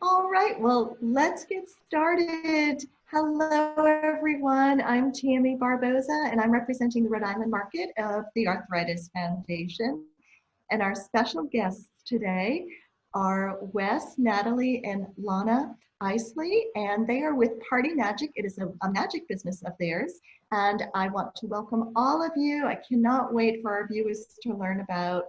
All right, well, let's get started. Hello, everyone. I'm Tammy Barboza, and I'm representing the Rhode Island market of the Arthritis Foundation. And our special guests today are Wes, Natalie, and Lana Iseli, and they are with Party Magic. It is a magic business of theirs. And I want to welcome all of you. I cannot wait for our viewers to learn about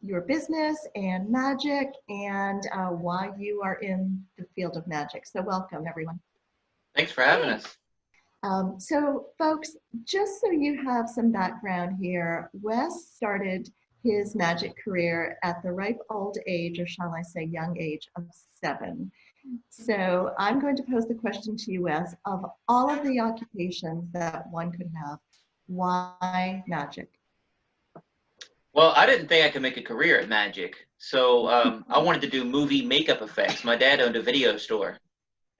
your business and magic and why you are in the field of magic. So welcome, everyone. Thanks for having us. So folks, just so you have some background here, Wes started his magic career at the ripe old age, or shall I say young age, of 7. So I'm going to pose the question to you, Wes, of all of the occupations that one could have, why magic? Well, I didn't think I could make a career at magic, so I wanted to do movie makeup effects. My dad owned a video store,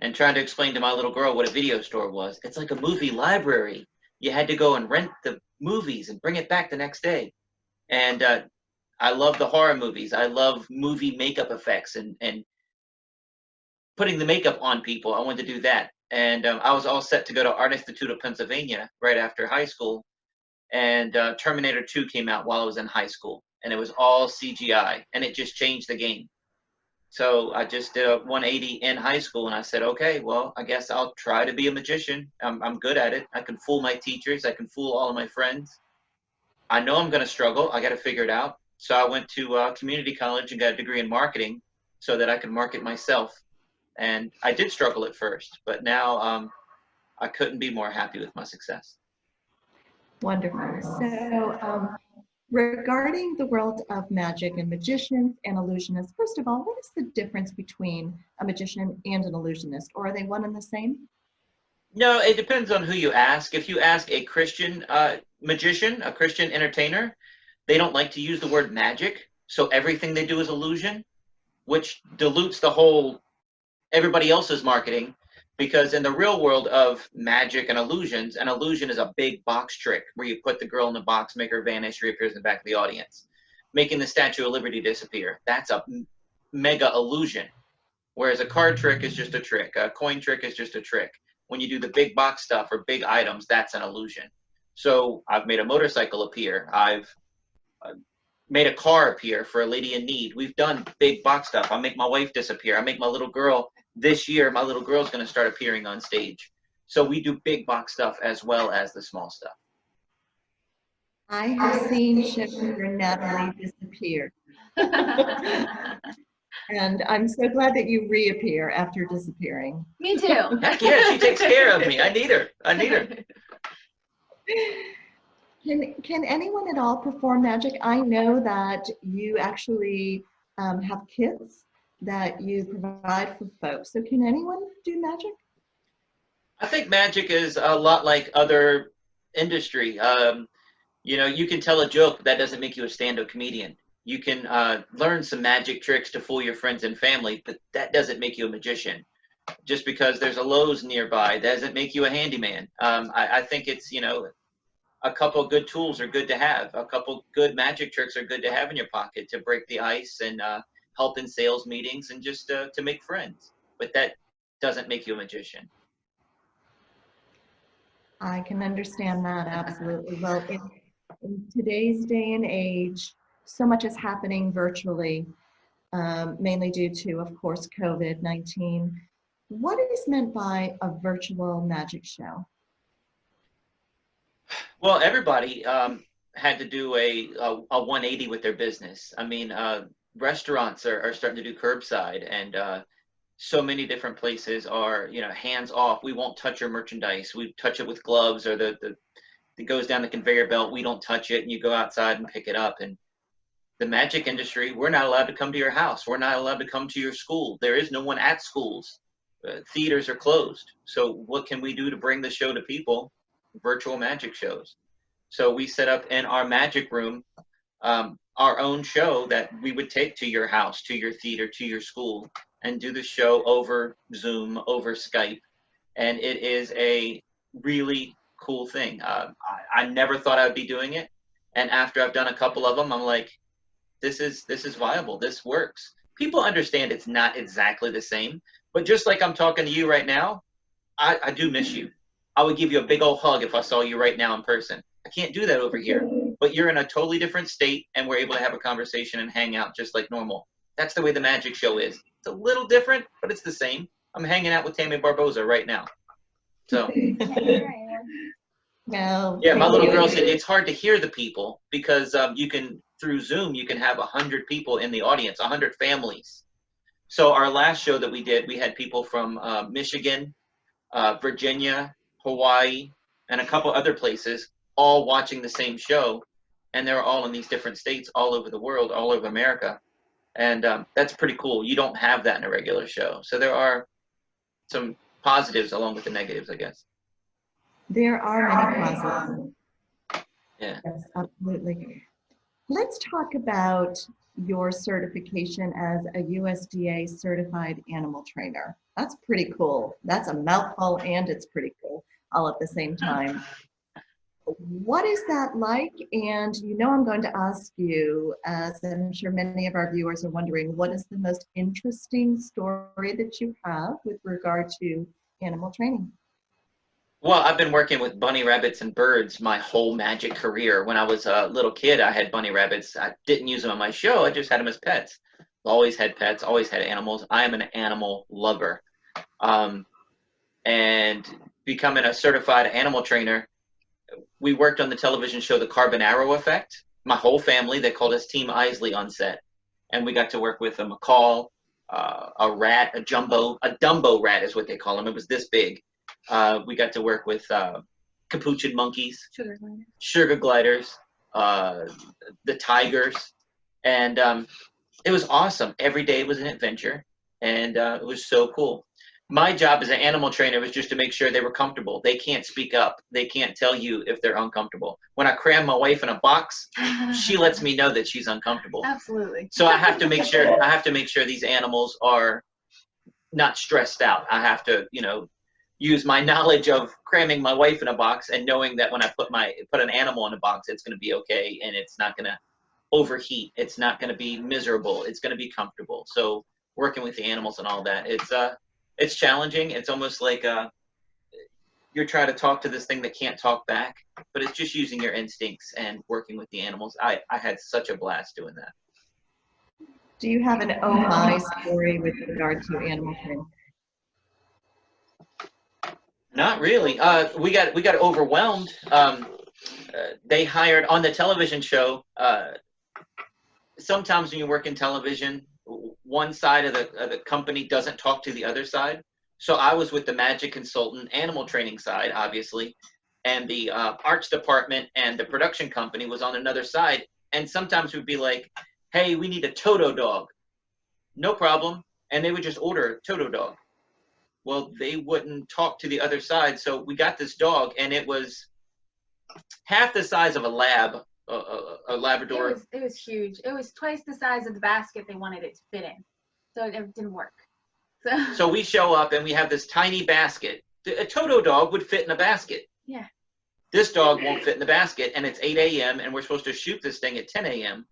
and trying to explain to my little girl what a video store was. It's like a movie library. You had to go and rent the movies and bring it back the next day. And I love the horror movies. I love movie makeup effects and putting the makeup on people. I wanted to do that. And I was all set to go to Art Institute of Pennsylvania right after high school. And Terminator 2 came out while I was in high school, and it was all CGI, and it just changed the game. So I just did a 180 in high school, and I said, okay, well, I guess I'll try to be a magician. I'm good at it. I can fool my teachers. I can fool all of my friends. I know I'm going to struggle. I got to figure it out. So I went to community college and got a degree in marketing so that I could market myself. And I did struggle at first, but now I couldn't be more happy with my success. Wonderful. So regarding the world of magic and magicians and illusionists, first of all, what is the difference between a magician and an illusionist? Or are they one and the same? No, it depends on who you ask. If you ask a Christian magician, a Christian entertainer, they don't like to use the word magic. So everything they do is illusion, which dilutes the whole everybody else's marketing. Because in the real world of magic and illusions, an illusion is a big box trick where you put the girl in the box, make her vanish, reappears in the back of the audience, making the Statue of Liberty disappear. That's a mega illusion. Whereas a card trick is just a trick. A coin trick is just a trick. When you do the big box stuff or big items, that's an illusion. So I've made a motorcycle appear. I've made a car appear for a lady in need. We've done big box stuff. I make my wife disappear. I make my little girl this year. My little girl's going to start appearing on stage. So we do big box stuff as well as the small stuff. I have seen shows where Natalie disappeared. And I'm so glad that you reappear after disappearing. Me too. Heck yeah, she takes care of me. I need her. I need her. Can anyone at all perform magic? I know that you actually have kits that you provide for folks. So can anyone do magic? I think magic is a lot like other industry. You know, you can tell a joke, but that doesn't make you a stand-up comedian. You can learn some magic tricks to fool your friends and family, but that doesn't make you a magician. Just because there's a Lowe's nearby doesn't make you a handyman. I think it's, you know, a couple good tools are good to have. A couple good magic tricks are good to have in your pocket to break the ice and help in sales meetings and just to make friends. But that doesn't make you a magician. I can understand that absolutely. Well, in today's day and age, so much is happening virtually, mainly due to, of course, COVID-19. What is meant by a virtual magic show? Well, everybody had to do a 180 with their business. I mean, restaurants are starting to do curbside, and so many different places are, you know, hands off. We won't touch your merchandise. We touch it with gloves, or it goes down the conveyor belt. We don't touch it, and you go outside and pick it up. And the magic industry, we're not allowed to come to your house. We're not allowed to come to your school. There is no one at schools. Theaters are closed. So what can we do to bring the show to people? Virtual magic shows. So we set up in our magic room our own show that we would take to your house, to your theater, to your school, and do the show over Zoom, over Skype. And it is a really cool thing. I never thought I would be doing it. And after I've done a couple of them, I'm like, this is viable. This works. people understand it's not exactly the same. But just like I'm talking to you right now, I do miss you. I would give you a big old hug if I saw you right now in person. I can't do that over here. But you're in a totally different state, and we're able to have a conversation and hang out just like normal. That's the way the magic show is. It's a little different, but it's the same. I'm hanging out with Tammy Barboza right now. So No, yeah, my thank little you. girl said it's hard to hear the people because you can, through Zoom, you can have 100 people in the audience, 100 families. So our last show that we did, we had people from Michigan, Virginia, Hawaii, and a couple other places all watching the same show. And they're all in these different states all over the world, all over America. And that's pretty cool. You don't have that in a regular show. So there are some positives along with the negatives, I guess. There are many positives. Yeah. Yes, absolutely. Let's talk about your certification as a USDA certified animal trainer. That's pretty cool. That's a mouthful and it's pretty cool all at the same time. What is that like? And you know I'm going to ask you, as I'm sure many of our viewers are wondering, what is the most interesting story that you have with regard to animal training? Well, I've been working with bunny rabbits and birds my whole magic career. When I was a little kid, I had bunny rabbits. I didn't use them on my show. I just had them as pets. Always had pets, always had animals. I am an animal lover. And becoming a certified animal trainer, we worked on the television show The Carbon Arrow Effect. My whole family, they called us Team Isley on set. And we got to work with a macaw, a rat, a Dumbo rat is what they call them. It was this big. We got to work with capuchin monkeys, sugar gliders, the tigers, and it was awesome. Every day was an adventure, and it was so cool. My job as an animal trainer was just to make sure they were comfortable. They can't speak up. They can't tell you if they're uncomfortable. When I cram my wife in a box, she lets me know that she's uncomfortable. Absolutely. So I have to make sure these animals are not stressed out. I have to, use my knowledge of cramming my wife in a box and knowing that when I put an animal in a box, it's going to be okay and it's not going to overheat. It's not going to be miserable. It's going to be comfortable. So working with the animals and all that, it's challenging. It's almost like you're trying to talk to this thing that can't talk back, but it's just using your instincts and working with the animals. I had such a blast doing that. Do you have an oh my story with regard to animal training? Not really. We got overwhelmed. They hired on the television show. Sometimes when you work in television, one side of the company doesn't talk to the other side. So I was with the magic consultant animal training side, obviously, and the arts department and the production company was on another side. And sometimes we'd be like, hey, we need a Toto dog. No problem. And they would just order a Toto dog. Well, they wouldn't talk to the other side. So we got this dog, and it was half the size of a Labrador. It was huge. It was twice the size of the basket they wanted it to fit in. So it didn't work. So we show up, and we have this tiny basket. A Toto dog would fit in a basket. Yeah. This dog won't fit in the basket, and it's 8 a.m., and we're supposed to shoot this thing at 10 a.m.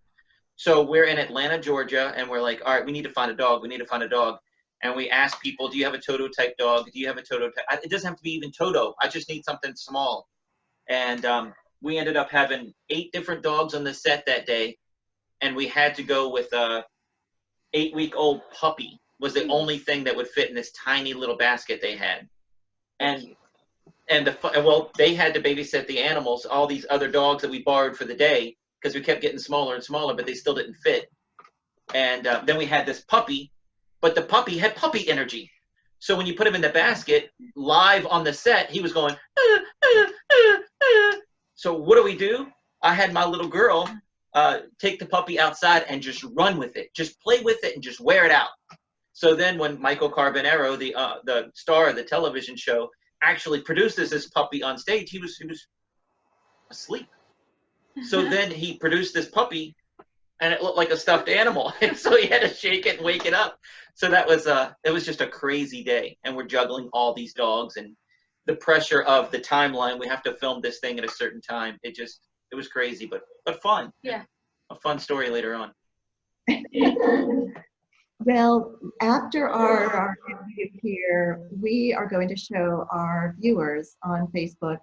So we're in Atlanta, Georgia, and we're like, all right, we need to find a dog. We need to find a dog. And we ask people, do you have a Toto type dog? Do you have a Toto type? It doesn't have to be even Toto. I just need something small. And we ended up having 8 different dogs on the set that day. And we had to go with a 8-week-old puppy was the only thing that would fit in this tiny little basket they had. And they had to babysit the animals, all these other dogs that we borrowed for the day, because we kept getting smaller and smaller, but they still didn't fit. And then we had this puppy, but the puppy had puppy energy. So when you put him in the basket, live on the set, he was going, So what do? I had my little girl take the puppy outside and just run with it. Just play with it and just wear it out. So then when Michael Carbonaro, the star of the television show, actually produces this puppy on stage, he was asleep. So then he produced this puppy, and it looked like a stuffed animal. And so he had to shake it and wake it up. So that was it was just a crazy day. And we're juggling all these dogs and the pressure of the timeline. We have to film this thing at a certain time. It was crazy, but fun. Yeah. A fun story later on. Well, after our interview here, we are going to show our viewers on Facebook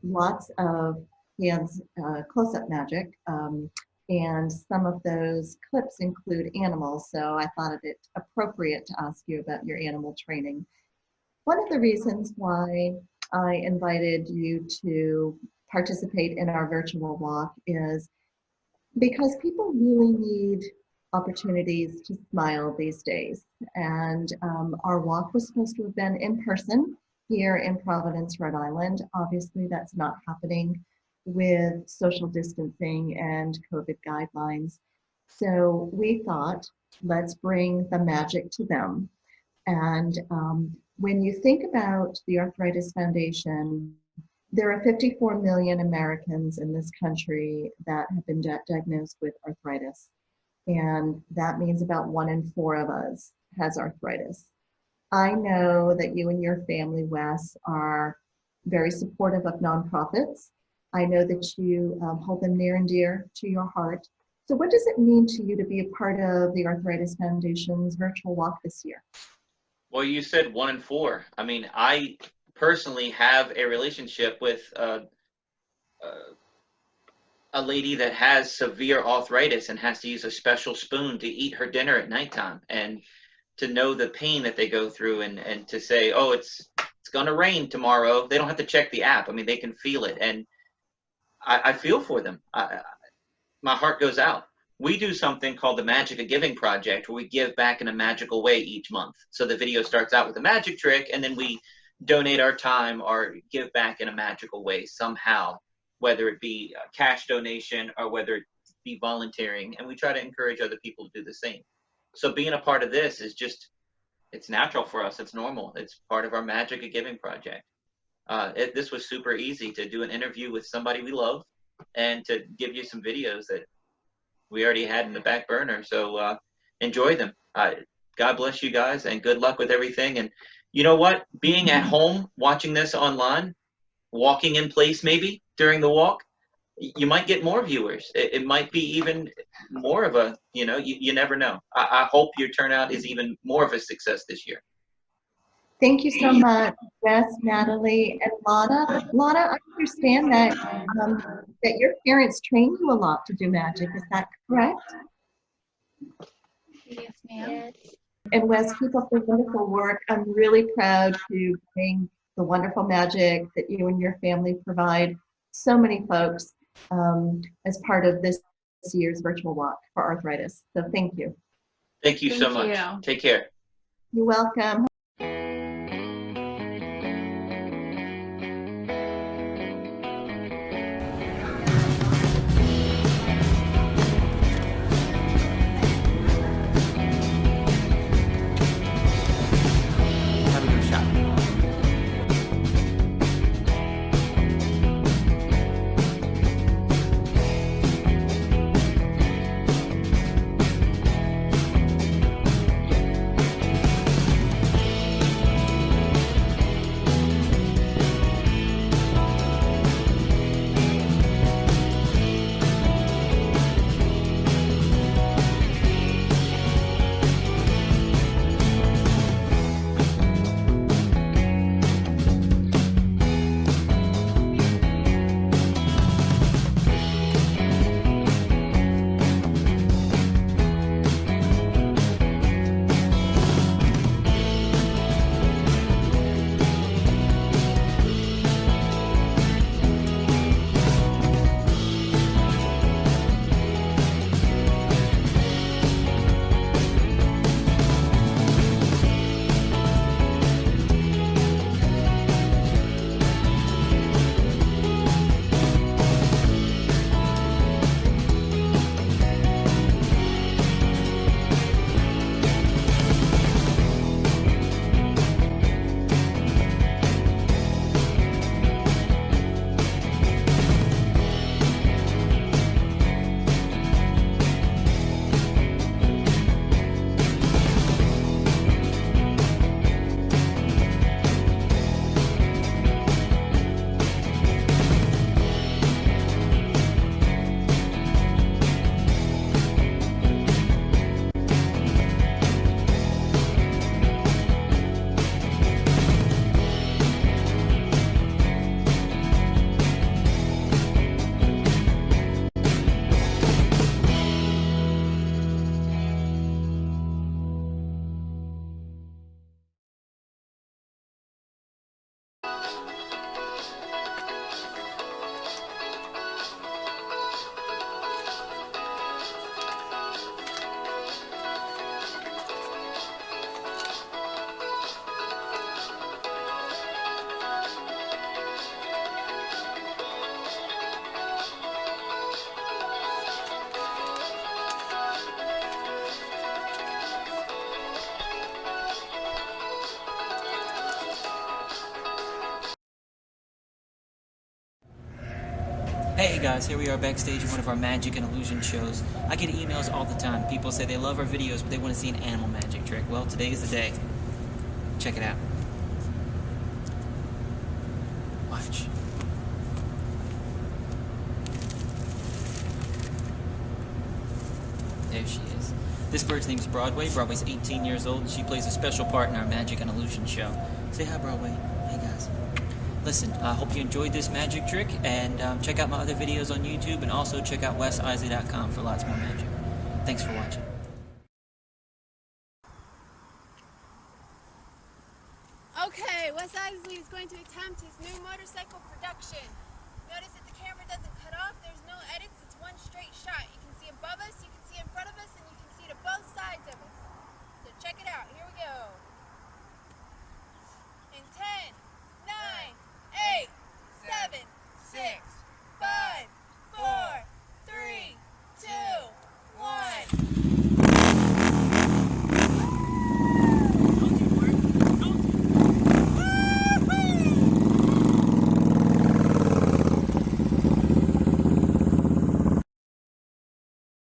lots of hands close-up magic, and some of those clips include animals. So I thought it appropriate to ask you about your animal training. One of the reasons why I invited you to participate in our virtual walk is because people really need opportunities to smile these days. And our walk was supposed to have been in person here in Providence, Rhode Island. Obviously, that's not happening with social distancing and COVID guidelines. So we thought, let's bring the magic to them. And when you think about the Arthritis Foundation, there are 54 million Americans in this country that have been diagnosed with arthritis. And that means about 1 in 4 of us has arthritis. I know that you and your family, Wes, are very supportive of nonprofits. I know that you hold them near and dear to your heart. So what does it mean to you to be a part of the Arthritis Foundation's virtual walk this year? Well, you said 1 in 4. I mean, I personally have a relationship with a lady that has severe arthritis and has to use a special spoon to eat her dinner at nighttime, and to know the pain that they go through, and to say, oh, it's going to rain tomorrow. They don't have to check the app. I mean, they can feel it. And I feel for them. My heart goes out. We do something called the Magic of Giving Project, where we give back in a magical way each month. So the video starts out with a magic trick, and then we donate our time or give back in a magical way somehow, whether it be a cash donation or whether it be volunteering. And we try to encourage other people to do the same. So being a part of this is just, it's natural for us. It's normal. It's part of our Magic of Giving Project. This was super easy to do an interview with somebody we love and to give you some videos that we already had in the back burner. So enjoy them. God bless you guys, and good luck with everything. And you know what? Being at home, watching this online, walking in place maybe during the walk, you might get more viewers. It might be even more of a, you never know. I hope your turnout is even more of a success this year. Thank you so much, Wes, Natalie, and Lana. Lana, I understand that that your parents trained you a lot to do magic. Is that correct? Yes, ma'am. And Wes, keep up the wonderful work. I'm really proud to bring the wonderful magic that you and your family provide so many folks as part of this year's virtual walk for arthritis. So thank you. Thank you so much. you. Take care. You're welcome. Hey guys, here we are backstage at one of our magic and illusion shows. I get emails all the time. People say they love our videos, but they want to see an animal magic trick. Well, today is the day. Check it out. Watch. There she is. This bird's name is Broadway. Broadway's 18 years old, and she plays a special part in our magic and illusion show. Say hi, Broadway. Hey guys. Listen, I hope you enjoyed this magic trick, and check out my other videos on YouTube, and also check out wesiseli.com for lots more magic. Thanks for watching. Okay, Wes Iseli is going to attempt his new motorcycle production. Notice that the camera doesn't cut off, there's no edits, it's one straight shot. You can see above us, you can see in front of us, and you can see to both sides of us. So check it out, here we go. In 10, 9, 8, 7, 6, 5, 4, 3, 2, 1.